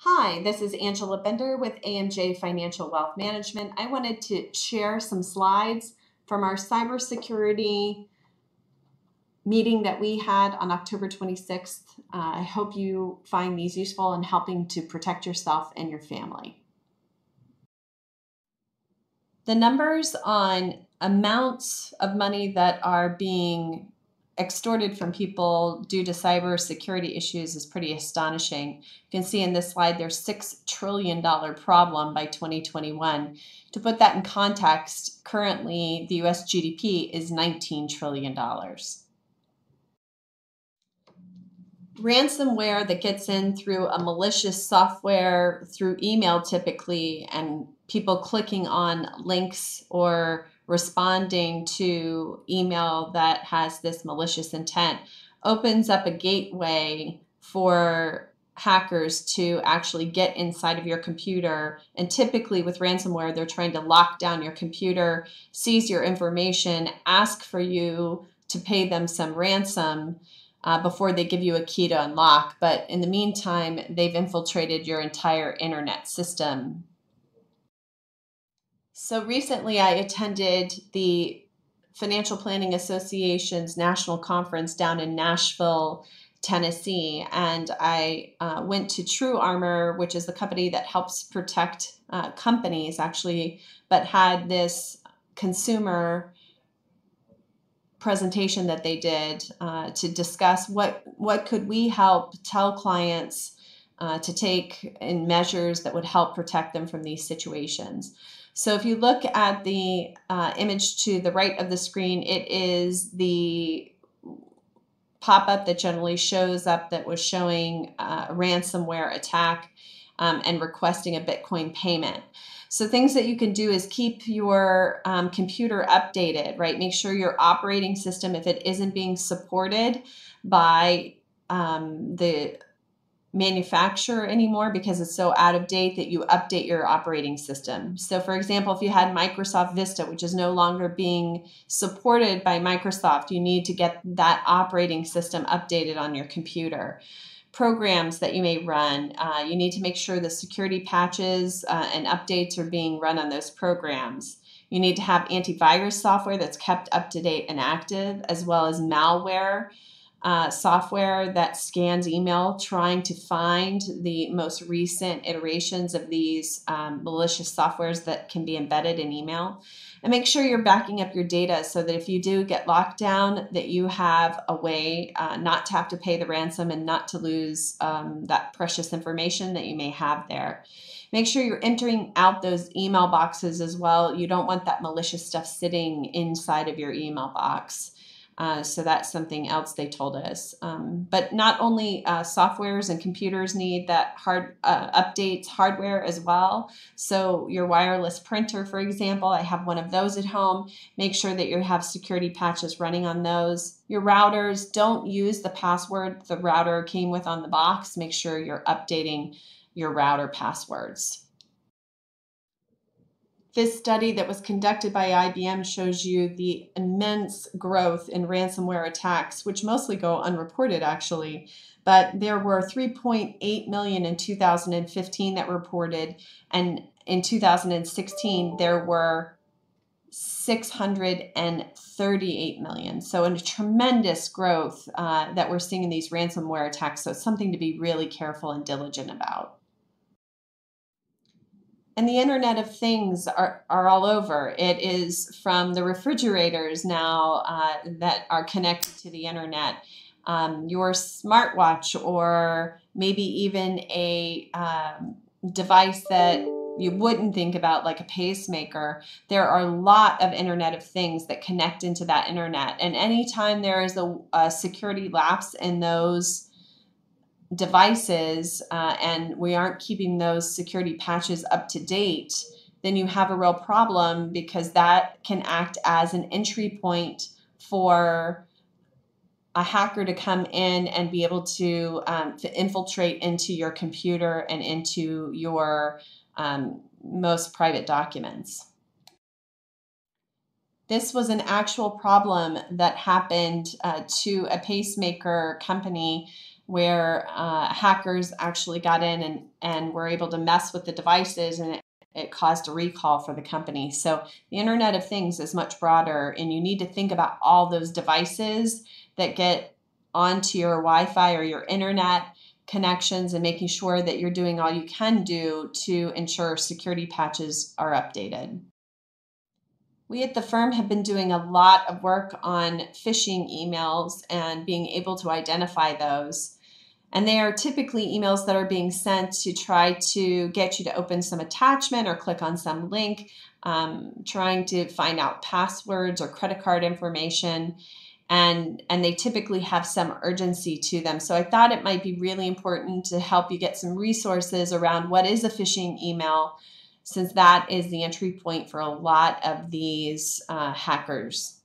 Hi, this is Angela Bender with AMJ Financial Wealth Management. I wanted to share some slides from our cybersecurity meeting that we had on October 26th. I hope you find these useful in helping to protect yourself and your family. The numbers on amounts of money that are being extorted from people due to cybersecurity issues is pretty astonishing. You can see in this slide there's $6 trillion problem by 2021. To put that in context, currently the US GDP is $19 trillion. Ransomware that gets in through a malicious software, through email typically, and people clicking on links or responding to email that has this malicious intent opens up a gateway for hackers to actually get inside of your computer. And typically with ransomware, they're trying to lock down your computer, seize your information, ask for you to pay them some ransom before they give you a key to unlock. But in the meantime, they've infiltrated your entire internet system. So recently I attended the Financial Planning Association's national conference down in Nashville, Tennessee, and I went to TrueArmor, which is the company that helps protect companies actually, but had this consumer presentation that they did to discuss what could we help tell clients to take in measures that would help protect them from these situations. So if you look at the image to the right of the screen, it is the pop-up that generally shows up that was showing a ransomware attack and requesting a Bitcoin payment. So things that you can do is keep your computer updated, right? Make sure your operating system, if it isn't being supported by the manufacturer anymore because it's so out of date, that you update your operating system. So for example, if you had Microsoft Vista, which is no longer being supported by Microsoft, you need to get that operating system updated on your computer. Programs that you may run, you need to make sure the security patches and updates are being run on those programs. You need to have antivirus software that's kept up to date and active, as well as malware software that scans email, trying to find the most recent iterations of these malicious softwares that can be embedded in email. And make sure you're backing up your data so that if you do get locked down, that you have a way not to have to pay the ransom and not to lose that precious information that you may have there. Make sure you're entering out those email boxes as well. You don't want that malicious stuff sitting inside of your email box. So that's something else they told us. But not only softwares and computers need that updates hardware as well. So your wireless printer, for example, I have one of those at home. Make sure that you have security patches running on those. Your routers, don't use the password the router came with on the box. Make sure you're updating your router passwords. This study that was conducted by IBM shows you the immense growth in ransomware attacks, which mostly go unreported actually, but there were 3.8 million in 2015 that reported, and in 2016 there were 638 million. So a tremendous growth that we're seeing in these ransomware attacks. So it's something to be really careful and diligent about. And the Internet of Things are all over. It is from the refrigerators now that are connected to the Internet, your smartwatch, or maybe even a device that you wouldn't think about, like a pacemaker. There are a lot of Internet of Things that connect into that Internet. And anytime there is a security lapse in those devices and we aren't keeping those security patches up to date, then you have a real problem, because that can act as an entry point for a hacker to come in and be able to infiltrate into your computer and into your most private documents. This was an actual problem that happened to a pacemaker company where hackers actually got in and were able to mess with the devices, and it caused a recall for the company. So the Internet of Things is much broader, and you need to think about all those devices that get onto your Wi-Fi or your internet connections, and making sure that you're doing all you can do to ensure security patches are updated. We at the firm have been doing a lot of work on phishing emails and being able to identify those. And they are typically emails that are being sent to try to get you to open some attachment or click on some link, trying to find out passwords or credit card information. And they typically have some urgency to them. So I thought it might be really important to help you get some resources around what is a phishing email, since that is the entry point for a lot of these hackers.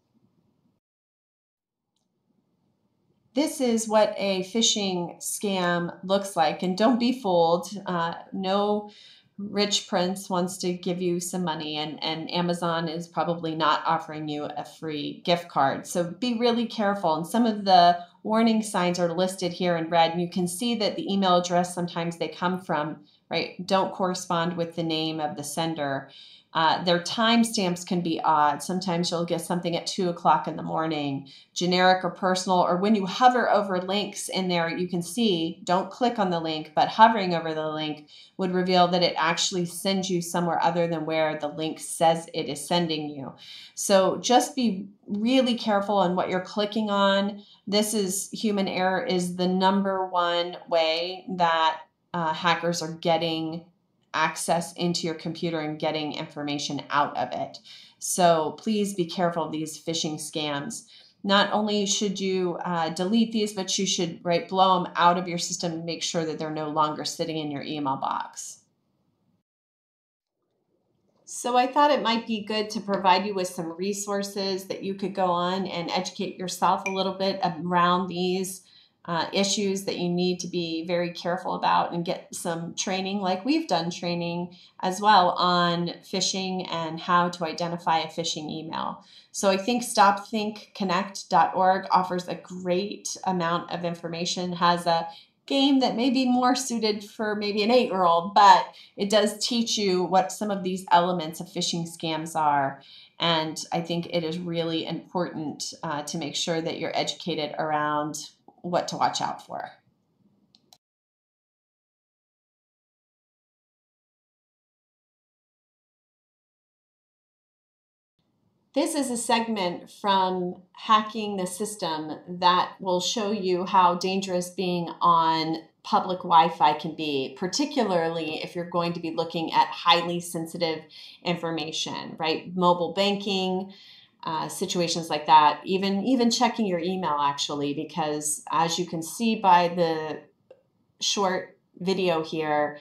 This is what a phishing scam looks like, and don't be fooled. No rich prince wants to give you some money, and Amazon is probably not offering you a free gift card. So be really careful. And some of the warning signs are listed here in red, and you can see that the email address sometimes they come from, right, don't correspond with the name of the sender. Their timestamps can be odd. Sometimes you'll get something at 2 o'clock in the morning, generic or personal, or when you hover over links in there, you can see, don't click on the link, but hovering over the link would reveal that it actually sends you somewhere other than where the link says it is sending you. So just be really careful on what you're clicking on. This is human error is the number one way that hackers are getting access into your computer and getting information out of it. So please be careful of these phishing scams. Not only should you delete these, but you should blow them out of your system and make sure that they're no longer sitting in your email box. So I thought it might be good to provide you with some resources that you could go on and educate yourself a little bit around these issues that you need to be very careful about, and get some training, like we've done training as well on phishing and how to identify a phishing email. So I think stopthinkconnect.org offers a great amount of information, has a game that may be more suited for maybe an 8-year-old, but it does teach you what some of these elements of phishing scams are. And I think it is really important to make sure that you're educated around what to watch out for. This is a segment from Hacking the System that will show you how dangerous being on public Wi-Fi can be, particularly if you're going to be looking at highly sensitive information, right? Mobile banking, situations like that, even checking your email, actually, because as you can see by the short video here,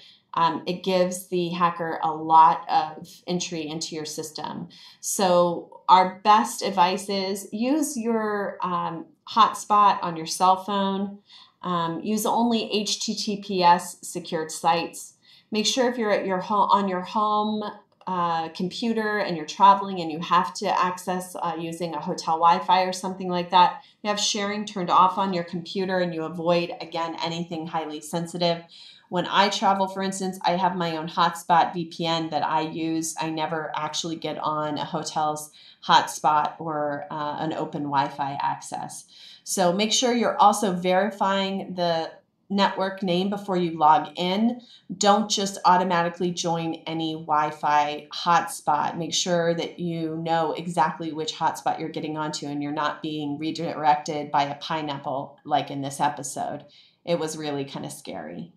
it gives the hacker a lot of entry into your system. So our best advice is use your hotspot on your cell phone. Use only HTTPS secured sites. Make sure if you're at your on your home computer and you're traveling and you have to access using a hotel Wi-Fi or something like that, you have sharing turned off on your computer, and you avoid, again, anything highly sensitive. When I travel, for instance, I have my own hotspot VPN that I use. I never actually get on a hotel's hotspot or an open Wi-Fi access. So make sure you're also verifying the network name before you log in. Don't just automatically join any Wi-Fi hotspot. Make sure that you know exactly which hotspot you're getting onto and you're not being redirected by a pineapple like in this episode. It was really kind of scary.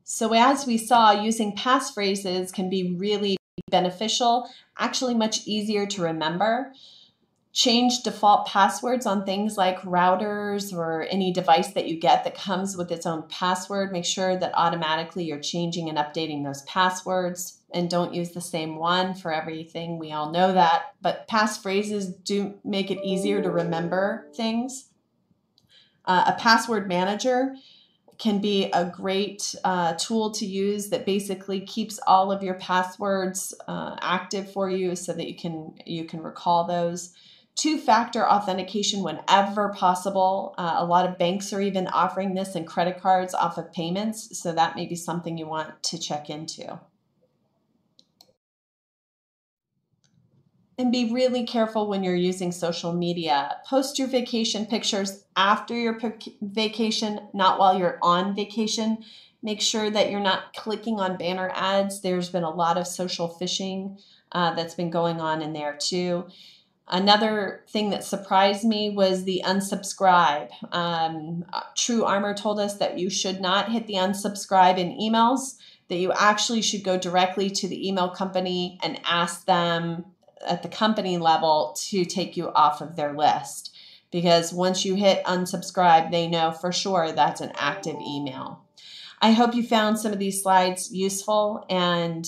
So as we saw, using passphrases can be really beneficial, actually much easier to remember. Change default passwords on things like routers or any device that you get that comes with its own password. Make sure that automatically you're changing and updating those passwords, and don't use the same one for everything. We all know that, but passphrases do make it easier to remember things. A password manager can be a great tool to use that basically keeps all of your passwords active for you so that you can recall those. Two-factor authentication whenever possible. A lot of banks are even offering this in credit cards off of payments, so that may be something you want to check into. And be really careful when you're using social media. Post your vacation pictures after your vacation, not while you're on vacation. Make sure that you're not clicking on banner ads. There's been a lot of social phishing that's been going on in there too. Another thing that surprised me was the unsubscribe. True Armor told us that you should not hit the unsubscribe in emails, that you actually should go directly to the email company and ask them at the company level to take you off of their list. Because once you hit unsubscribe, they know for sure that's an active email. I hope you found some of these slides useful, and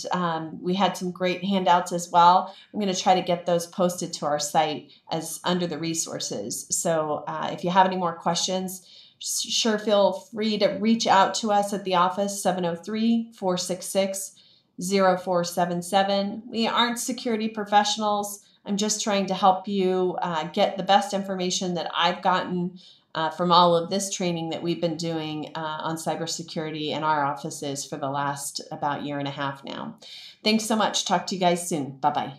we had some great handouts as well. I'm going to try to get those posted to our site as under the resources. So if you have any more questions, sure feel free to reach out to us at the office, 703-466-0477. We aren't security professionals. I'm just trying to help you get the best information that I've gotten from all of this training that we've been doing on cybersecurity in our offices for the last about year and a half now. Thanks so much. Talk to you guys soon. Bye-bye.